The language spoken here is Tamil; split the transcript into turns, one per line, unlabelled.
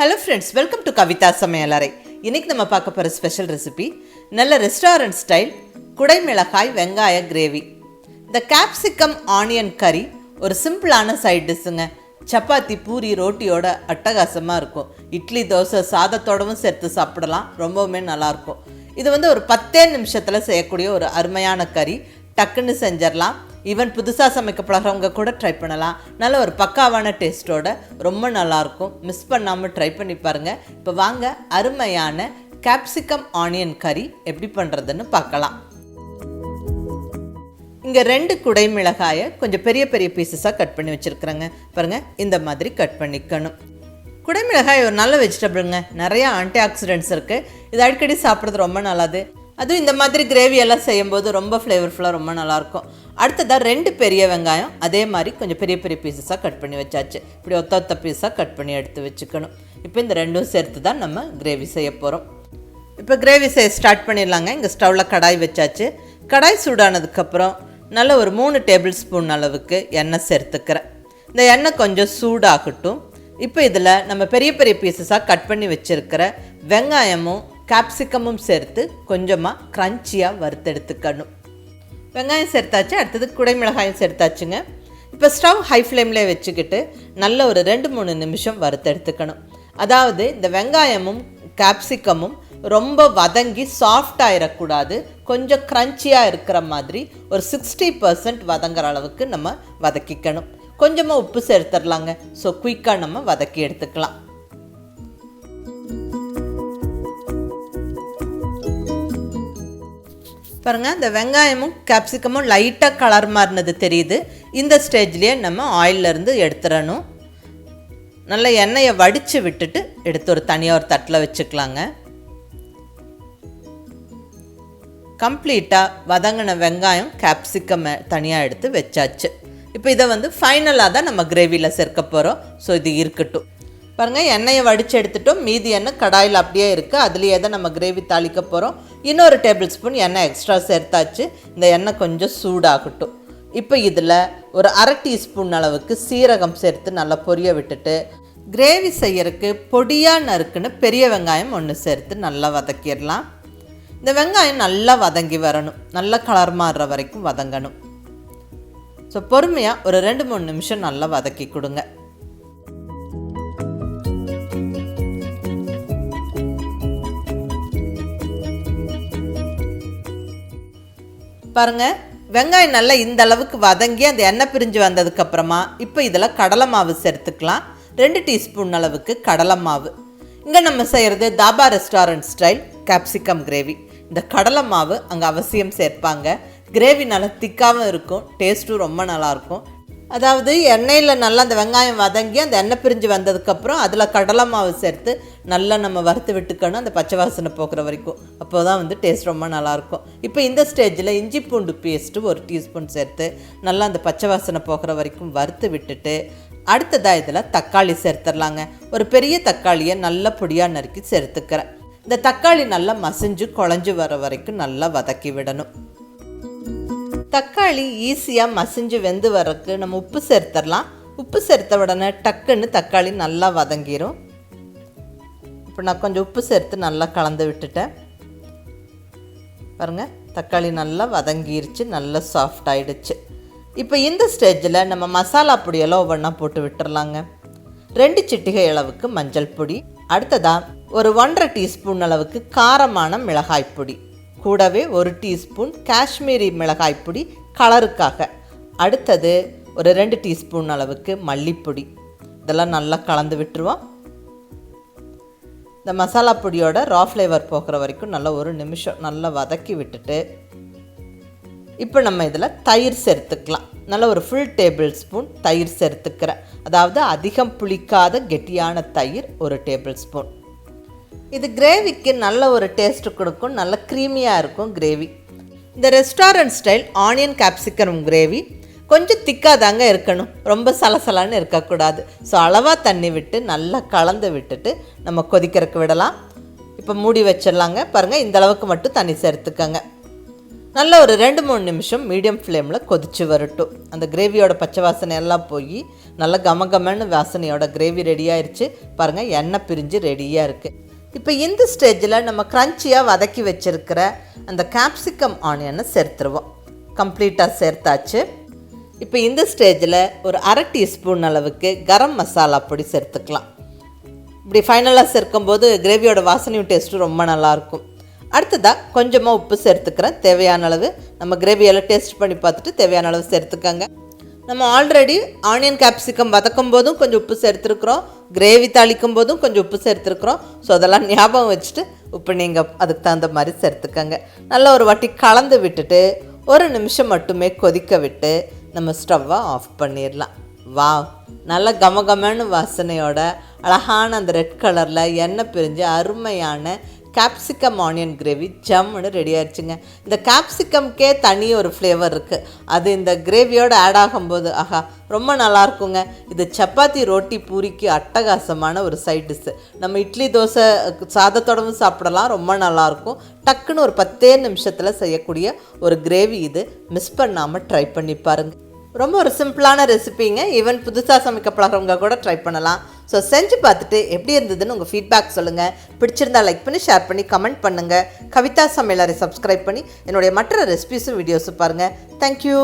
Hello friends, welcome to KAVITHASAMAYALARAI. இன்னைக்கு நம்ம பார்க்க போற ஸ்பெஷல் ரெசிபி நல்ல ரெஸ்டாரன்ட் ஸ்டைல் குடை மிளகாய் வெங்காய கிரேவி. இந்த capsicum onion curry ஒரு சிம்பிளான சைட் டிஷ்ங்க. சப்பாத்தி பூரி ரோட்டியோட அட்டகாசமா இருக்கும். இட்லி தோசை சாதத்தோடவும் சேர்த்து சாப்பிடலாம். ரொம்பவே நல்லா இருக்கும். இது ஒரு 10 நிமிஷத்துல செய்யக்கூடிய ஒரு அருமையான கறி. டக்குன்னு செஞ்சிரலாம். ஈவன் புதுசாக சமைக்க பழகிறவங்க கூட ட்ரை பண்ணலாம். நல்ல ஒரு பக்காவான டேஸ்ட்டோட ரொம்ப நல்லாயிருக்கும். மிஸ் பண்ணாமல் ட்ரை பண்ணி பாருங்கள். இப்போ வாங்க அருமையான கேப்சிகம் ஆனியன் கறி எப்படி பண்ணுறதுன்னு பார்க்கலாம். இங்கே 2 குடை மிளகாயை கொஞ்சம் பெரிய பெரிய பீசஸாக கட் பண்ணி வச்சுருக்குறேங்க. பாருங்கள், இந்த மாதிரி கட் பண்ணிக்கணும். குடை மிளகாய் ஒரு நல்ல வெஜிடபிளுங்க. நிறையா ஆன்டி ஆக்சிடென்ட்ஸ் இருக்குது. இது அடிக்கடி சாப்பிட்றது ரொம்ப நல்லது. அதுவும் இந்த மாதிரி கிரேவி எல்லாம் செய்யும்போது ரொம்ப ஃப்ளேவர்ஃபுல்லாக ரொம்ப நல்லாயிருக்கும். அடுத்ததாக 2 பெரிய வெங்காயம் அதே மாதிரி கொஞ்சம் பெரிய பெரிய பீசஸாக கட் பண்ணி வச்சாச்சு. இப்படி ஒத்த பீஸாக கட் பண்ணி எடுத்து வச்சுக்கணும். இப்போ இந்த 2ம் சேர்த்து தான் நம்ம கிரேவி செய்ய போகிறோம். இப்போ கிரேவி செய்ய ஸ்டார்ட் பண்ணிடலாங்க. இங்கே ஸ்டவ்வில் கடாய் வச்சாச்சு. கடாய் சூடானதுக்கப்புறம் நல்ல ஒரு 3 டேபிள் ஸ்பூன் அளவுக்கு எண்ணெய் சேர்த்துக்கிறேன். இந்த எண்ணெய் கொஞ்சம் சூடாகட்டும். இப்போ இதில் நம்ம பெரிய பெரிய பீசஸாக கட் பண்ணி வச்சுருக்கிற வெங்காயமும் கேப்சிகமும் சேர்த்து கொஞ்சமாக க்ரன்ச்சியாக வறுத்தெடுத்துக்கணும். வெங்காயம் சேர்த்தாச்சு. அடுத்தது குடை மிளகாயும் சேர்த்தாச்சுங்க. இப்போ ஸ்டவ் ஹை ஃப்ளேம்லேயே வச்சுக்கிட்டு நல்ல ஒரு 2-3 நிமிஷம் வறுத்தெடுத்துக்கணும். அதாவது இந்த வெங்காயமும் கேப்சிகமும் ரொம்ப வதங்கி சாஃப்ட் ஆகிடக்கூடாது. கொஞ்சம் க்ரன்ச்சியாக இருக்கிற மாதிரி ஒரு 60% வதங்குற அளவுக்கு நம்ம வதக்கிக்கணும். கொஞ்சமாக உப்பு சேர்த்துடலாங்க. ஸோ குயிக்காக நம்ம வதக்கி எடுத்துக்கலாம். பாருங்கள், இந்த வெங்காயமும் கேப்சிகமும் லைட்டாக கலர் மாறினது தெரியுது. இந்த ஸ்டேஜ்லேயே நம்ம ஆயிலிருந்து எடுத்துடணும். நல்லா எண்ணெயை வடித்து விட்டுட்டு எடுத்து ஒரு தனியாக ஒரு தட்டில் வச்சுக்கலாங்க. கம்ப்ளீட்டாக வதங்கின வெங்காயம் கேப்சிகம் தனியாக எடுத்து வச்சாச்சு. இப்போ இதை ஃபைனலாக தான் நம்ம கிரேவியில் சேர்க்க போகிறோம். ஸோ இது இருக்கட்டும். பாருங்கள், எண்ணெயை வடித்து எடுத்துட்டோம். மீதி எண்ணெய் கடாயில் அப்படியே இருக்குது. அதுலேயே தான் நம்ம கிரேவி தாளிக்க போகிறோம். இன்னொரு டேபிள் ஸ்பூன் எண்ணெய் எக்ஸ்ட்ரா சேர்த்தாச்சு. இந்த எண்ணெய் கொஞ்சம் சூடாகட்டும். இப்போ இதில் ஒரு 1/2 டீஸ்பூன் அளவுக்கு சீரகம் சேர்த்து நல்லா பொரிய விட்டுட்டு கிரேவி செய்யறதுக்கு பொடியாக நறுக்குன்னு பெரிய வெங்காயம் 1 சேர்த்து நல்லா வதக்கிடலாம். இந்த வெங்காயம் நல்லா வதங்கி வரணும். நல்லா கலர் மாறுற வரைக்கும் வதங்கணும். ஸோ பொறுமையாக ஒரு 2-3 நிமிஷம் நல்லா வதக்கி கொடுங்க. பாருங்கள், வெங்காயம் நல்லா இந்த அளவுக்கு வதங்கி அந்த எண்ணெய் பிரிஞ்சு வந்ததுக்கப்புறமா இப்போ இதில் கடலை மாவு சேர்த்துக்கலாம். 2 டீஸ்பூன் அளவுக்கு கடலை மாவு. இங்கே நம்ம செய்கிறது dhaba restaurant style capsicum gravy. இந்த கடலை மாவு அங்கே அவசியம் சேர்ப்பாங்க. கிரேவி நல்லா திக்காகவும் இருக்கும். டேஸ்ட்டும் ரொம்ப நல்லாயிருக்கும். அதாவது எண்ணெயில் நல்லா அந்த வெங்காயம் வதங்கி அந்த எண்ணெய் பிரிஞ்சு வந்ததுக்கப்புறம் அதில் கடலை மாவு சேர்த்து நல்லா நம்ம வறுத்து விட்டுக்கணும். அந்த பச்சை வாசனை போக்குற வரைக்கும். அப்போ தான் டேஸ்ட் ரொம்ப நல்லாயிருக்கும். இப்போ இந்த ஸ்டேஜில் இஞ்சி பூண்டு பேஸ்ட்டு 1 டீஸ்பூன் சேர்த்து நல்லா அந்த பச்சை வாசனை போக்குற வரைக்கும் வறுத்து விட்டுட்டு அடுத்ததாக இதில் தக்காளி சேர்த்துடலாங்க. ஒரு பெரிய தக்காளியை நல்லா பொடியாக நறுக்கி சேர்த்துக்கிறேன். இந்த தக்காளி நல்லா மசிஞ்சு குழஞ்சி வர வரைக்கும் நல்லா வதக்கி விடணும். தக்காளி ஈஸியாக மசிஞ்சு வெந்து வரக்கு நம்ம உப்பு சேர்த்துடலாம். உப்பு சேர்த்த உடனே டக்குன்னு தக்காளி நல்லா வதங்கிடும். இப்போ நான் கொஞ்சம் உப்பு சேர்த்து நல்லா கலந்து விட்டுட்டேன். பாருங்கள், தக்காளி நல்லா வதங்கிருச்சு. நல்லா சாஃப்ட் ஆகிடுச்சு. இப்போ இந்த ஸ்டேஜில் நம்ம மசாலா பொடியெல்லாம் ஒவ்வொன்றா போட்டு விட்டுறலாங்க. 2 சிட்டிகை அளவுக்கு மஞ்சள் பொடி. அடுத்ததாக ஒரு 1/2 டீஸ்பூன் அளவுக்கு காரமான மிளகாய் பொடி. கூடவே 1 டீஸ்பூன் காஷ்மீரி மிளகாய் பொடி கலருக்காக. அடுத்தது ஒரு 2 டீஸ்பூன் அளவுக்கு மல்லிப்பொடி. இதெல்லாம் நல்லா கலந்து விட்டுருவோம். இந்த மசாலா பொடியோட ரா ஃப்ளேவர் போகிற வரைக்கும் நல்லா 1 நிமிஷம் நல்லா வதக்கி விட்டுட்டு இப்போ நம்ம இதில் தயிர் சேர்த்துக்கலாம். நல்ல ஒரு ஃபுல் டேபிள் ஸ்பூன் தயிர் சேர்த்துக்கிறேன். அதாவது அதிகம் புளிக்காத கெட்டியான தயிர் 1 டேபிள் ஸ்பூன். இது கிரேவிக்கு நல்ல ஒரு டேஸ்ட்டு கொடுக்கும். நல்ல க்ரீமியாக இருக்கும் கிரேவி. இந்த restaurant style onion capsicum gravy கொஞ்சம் திக்காக தாங்க இருக்கணும். ரொம்ப சலசலான்னு இருக்கக்கூடாது. ஸோ அளவாக தண்ணி விட்டு நல்லா கலந்து விட்டுட்டு நம்ம கொதிக்கிறதுக்கு விடலாம். இப்போ மூடி வச்சிடலாங்க. பாருங்கள், இந்த அளவுக்கு மட்டும் தண்ணி சேர்த்துக்கங்க. நல்ல ஒரு 2-3 நிமிஷம் மீடியம் ஃப்ளேமில் கொதிச்சு வரட்டும். அந்த கிரேவியோட பச்சை வாசனை எல்லாம் போய் நல்ல கமகமன்னு வாசனையோட கிரேவி ரெடி ஆயிடுச்சு. பாருங்கள், எண்ணெய் பிரிஞ்சு ரெடியாக இருக்குது. இப்போ இந்த ஸ்டேஜில் நம்ம க்ரன்ச்சியாக வதக்கி வச்சுருக்கிற அந்த கேப்சிகம் ஆனியனை சேர்த்துருவோம். கம்ப்ளீட்டாக சேர்த்தாச்சு. இப்போ இந்த ஸ்டேஜில் ஒரு 1/2 டீஸ்பூன் அளவுக்கு கரம் மசாலா பொடி சேர்த்துக்கலாம். இப்படி ஃபைனலாக சேர்க்கும்போது கிரேவியோட வாசனையும் டேஸ்ட்டும் ரொம்ப நல்லாயிருக்கும். அடுத்ததாக கொஞ்சமாக உப்பு சேர்த்துக்கிறேன். தேவையான அளவு நம்ம கிரேவியெல்லாம் டேஸ்ட் பண்ணி பார்த்துட்டு தேவையான அளவு சேர்த்துக்கங்க. நம்ம ஆல்ரெடி ஆனியன் கேப்சிகம் வதக்கும் போதும் கொஞ்சம் உப்பு சேர்த்துருக்குறோம், கிரேவி தாளிக்கும் போதும் கொஞ்சம் உப்பு சேர்த்துருக்குறோம். ஸோ அதெல்லாம் ஞாபகம் வச்சுட்டு உப்பு நீங்கள் அதுக்கு தகுந்த மாதிரி சேர்த்துக்கங்க. நல்லா ஒரு வாட்டி கலந்து விட்டுட்டு 1 நிமிஷம் மட்டுமே கொதிக்க விட்டு நம்ம ஸ்டவ்வை ஆஃப் பண்ணிடலாம். வா, நல்ல கமகமன்னு வாசனையோட அழகான அந்த ரெட் கலரில் எண்ணெய் பிரிஞ்சு அருமையான கேப்சிகம் ஆனியன் கிரேவி ஜம்முன்னு ரெடி ஆயிடுச்சுங்க. இந்த கேப்சிகம்கே தனி ஒரு ஃப்ளேவர் இருக்குது. அது இந்த கிரேவியோடு ஆட் ஆகும்போது ஆஹா ரொம்ப நல்லாயிருக்குங்க. இது சப்பாத்தி, ரோட்டி, பூரிக்கு அட்டகாசமான ஒரு சைட் டிஷ்ஷு. நம்ம இட்லி, தோசை, சாதத்தோடவும் சாப்பிடலாம். ரொம்ப நல்லாயிருக்கும். டக்குன்னு ஒரு 10 நிமிஷத்தில் செய்யக்கூடிய ஒரு கிரேவி இது. மிஸ் பண்ணாமல் ட்ரை பண்ணி பாருங்கள். ரொம்ப ஒரு சிம்பிளான ரெசிபிங்க. ஈவன் புதுசாக சமைக்க பழகிறவங்க கூட ட்ரை பண்ணலாம். ஸோ செஞ்சு பார்த்துட்டு எப்படி இருந்ததுன்னு உங்கள் ஃபீட்பேக் சொல்லுங்கள். பிடிச்சிருந்தா லைக் பண்ணி, ஷேர் பண்ணி, கமெண்ட் பண்ணுங்கள். கவிதா சமையலறை சப்ஸ்கிரைப் பண்ணி என்னுடைய மற்ற ரெசிபிஸும் வீடியோஸும் பாருங்கள். தேங்க்யூ.